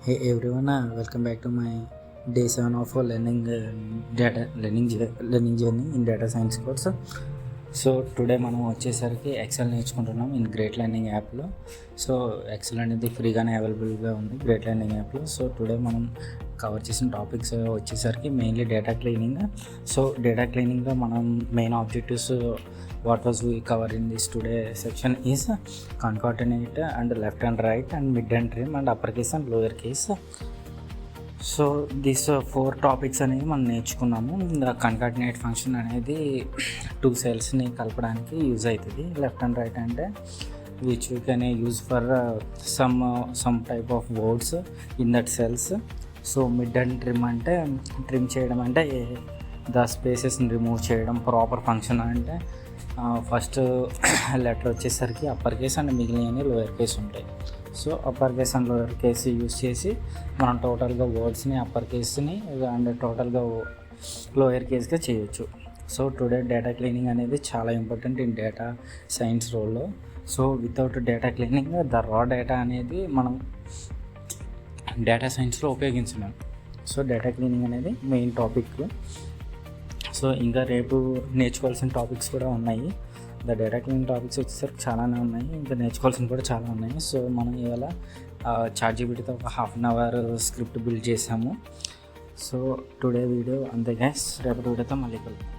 Hey everyone, welcome back to my day 7 of learning learning journey in data science course. So today మనం వచ్చేసరికి Excel నేర్చుకుంటున్నాం in great learning యాప్లో. So Excel అనేది ఫ్రీగానే అవైలబుల్గా ఉంది గ్రేట్ లెర్నింగ్ యాప్లో. సో టుడే మనం కవర్ చేసిన టాపిక్స్ వచ్చేసరికి mainly data cleaning. So data క్లీనింగ్లో మనం main objectives what was we cover in this today section is concatenate and left and right and mid and trim and uppercase and lower case. So this 4 topics అనేవి మనం నేర్చుకున్నాము. Concatenate function అనేది 2 సెల్స్ని కలపడానికి use అవుతుంది. Left and right అంటే which you can use for some type of words in that cells. So mid and trim అంటే trim చేయడం అంటే ద స్పేసెస్ని రిమూవ్ చేయడం. ప్రాపర్ ఫంక్షన్ అంటే ఫస్ట్ లెటర్ వచ్చేసరికి అప్పర్ కేస్ అండ్ మిగిలినవి లోయర్ కేస్ ఉంటాయి. So upper case and lower case use చేసి మనం టోటల్గా వర్డ్స్ని అప్పర్ కేస్ని అండ్ టోటల్గా లోయర్ కేస్గా చేయొచ్చు. సో టుడే డేటా క్లీనింగ్ అనేది చాలా ఇంపార్టెంట్ ఇన్ డేటా సైన్స్ రోల్లో. So without data cleaning the raw data అనేది మనం డేటా సైన్స్లో ఉపయోగించలేం. సో డేటా క్లీనింగ్ అనేది మెయిన్ టాపిక్. సో ఇంకా రేపు నేర్చుకోవాల్సిన టాపిక్స్ కూడా ఉన్నాయి. ద డేటా క్లీనింగ్ టాపిక్స్ వచ్చేసరికి చాలానే ఉన్నాయి, ఇంకా నేర్చుకోవాల్సినవి కూడా చాలా ఉన్నాయి. సో మనం ఇవాళ చాట్‌జీపీటీతో ఒక half an hour script build చేసాము. సో టుడే వీడియో అంతే గైస్, రేపటి వీడియోతో మళ్ళీ కలుద్దాం.